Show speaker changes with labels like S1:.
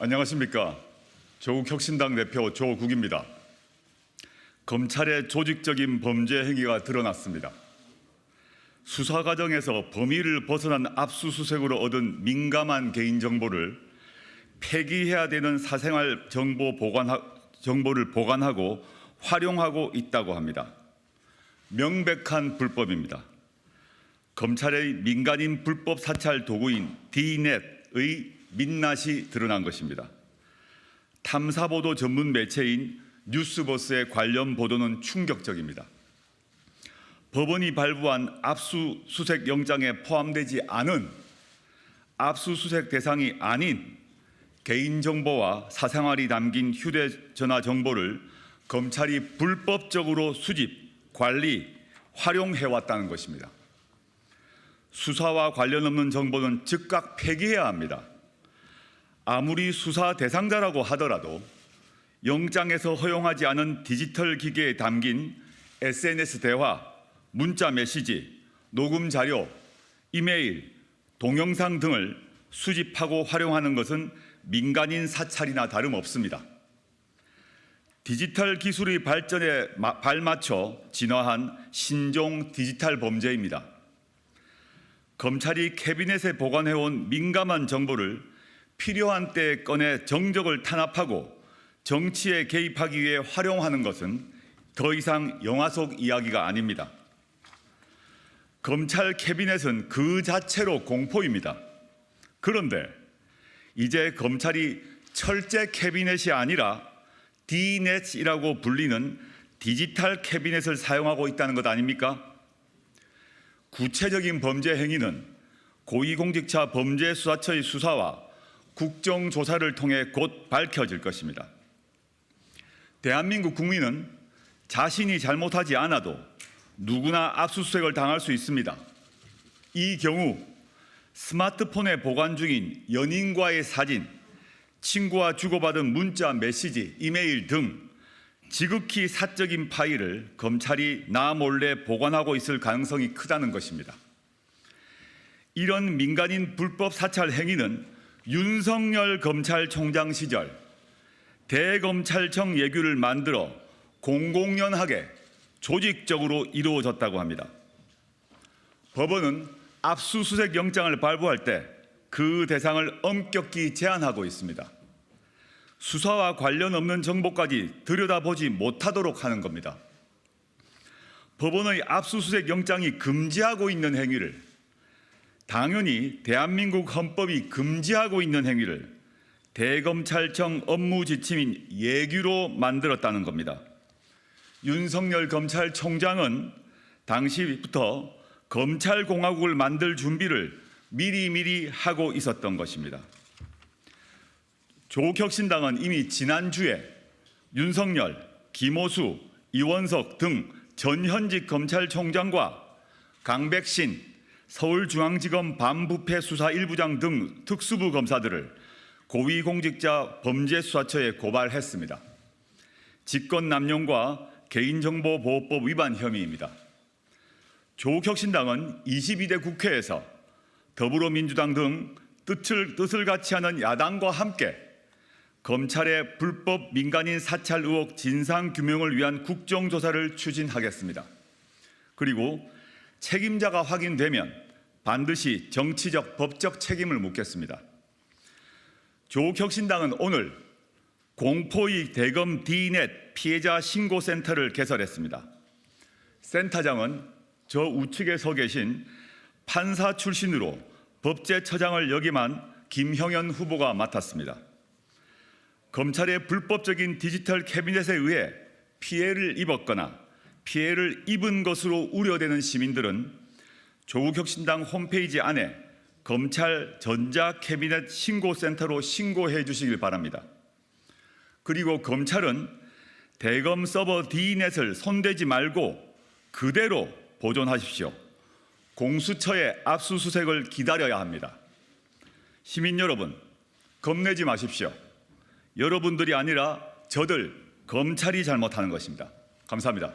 S1: 안녕하십니까. 조국혁신당 대표 조국입니다. 검찰의 조직적인 범죄 행위가 드러났습니다. 수사 과정에서 범위를 벗어난 압수수색으로 얻은 민감한 개인정보를 폐기해야 되는 사생활 정보를 보관하고 활용하고 있다고 합니다. 명백한 불법입니다. 검찰의 민간인 불법 사찰 도구인 D넷의 민낯이 드러난 것입니다. 탐사보도 전문 매체인 뉴스버스의 관련 보도는 충격적입니다. 법원이 발부한 압수수색 영장에 포함되지 않은 압수수색 대상이 아닌 개인정보와 사생활이 담긴 휴대전화 정보를 검찰이 불법적으로 수집, 관리, 활용해왔다는 것입니다. 수사와 관련 없는 정보는 즉각 폐기해야 합니다. 아무리 수사 대상자라고 하더라도 영장에서 허용하지 않은 디지털 기기에 담긴 SNS 대화, 문자 메시지, 녹음 자료, 이메일, 동영상 등을 수집하고 활용하는 것은 민간인 사찰이나 다름없습니다. 디지털 기술의 발전에 발맞춰 진화한 신종 디지털 범죄입니다. 검찰이 캐비넷에 보관해온 민감한 정보를 필요한 때에 꺼내 정적을 탄압하고 정치에 개입하기 위해 활용하는 것은 더 이상 영화 속 이야기가 아닙니다. 검찰 캐비넷은 그 자체로 공포입니다. 그런데 이제 검찰이 철제 캐비넷이 아니라 D넷이라고 불리는 디지털 캐비넷을 사용하고 있다는 것 아닙니까? 구체적인 범죄 행위는 고위공직자 범죄수사처의 수사와 국정조사를 통해 곧 밝혀질 것입니다. 대한민국 국민은 자신이 잘못하지 않아도 누구나 압수수색을 당할 수 있습니다. 이 경우 스마트폰에 보관 중인 연인과의 사진, 친구와 주고받은 문자, 메시지, 이메일 등 지극히 사적인 파일을 검찰이 나 몰래 보관하고 있을 가능성이 크다는 것입니다. 이런 민간인 불법 사찰 행위는 윤석열 검찰총장 시절 대검찰청 예규를 만들어 공공연하게 조직적으로 이루어졌다고 합니다. 법원은 압수수색 영장을 발부할 때 그 대상을 엄격히 제한하고 있습니다. 수사와 관련 없는 정보까지 들여다보지 못하도록 하는 겁니다. 법원의 압수수색 영장이 금지하고 있는 행위를, 당연히 대한민국 헌법이 금지하고 있는 행위를 대검찰청 업무 지침인 예규로 만들었다는 겁니다. 윤석열 검찰총장은 당시부터 검찰공화국을 만들 준비를 미리미리 하고 있었던 것입니다. 조국혁신당은 이미 지난주에 윤석열, 김호수, 이원석 등 전현직 검찰총장과 강백신 서울중앙지검 반부패수사 1부장 등 특수부 검사들을 고위공직자 범죄수사처에 고발했습니다. 직권남용과 개인정보보호법 위반 혐의입니다. 조국혁신당은 22대 국회에서 더불어민주당 등 뜻을 같이 하는 야당과 함께 검찰의 불법 민간인 사찰 의혹 진상규명을 위한 국정조사를 추진하겠습니다. 그리고 책임자가 확인되면 반드시 정치적, 법적 책임을 묻겠습니다. 조국혁신당은 오늘 공포의 대검 D넷 피해자 신고센터를 개설했습니다. 센터장은 저 우측에 서 계신 판사 출신으로 법제처장을 역임한 김형현 후보가 맡았습니다. 검찰의 불법적인 디지털 캐비넷에 의해 피해를 입었거나 피해를 입은 것으로 우려되는 시민들은 조국혁신당 홈페이지 안에 검찰 전자캐비넷 신고센터로 신고해 주시길 바랍니다. 그리고 검찰은 대검 서버 D넷을 손대지 말고 그대로 보존하십시오. 공수처의 압수수색을 기다려야 합니다. 시민 여러분, 겁내지 마십시오. 여러분들이 아니라 저들 검찰이 잘못하는 것입니다. 감사합니다.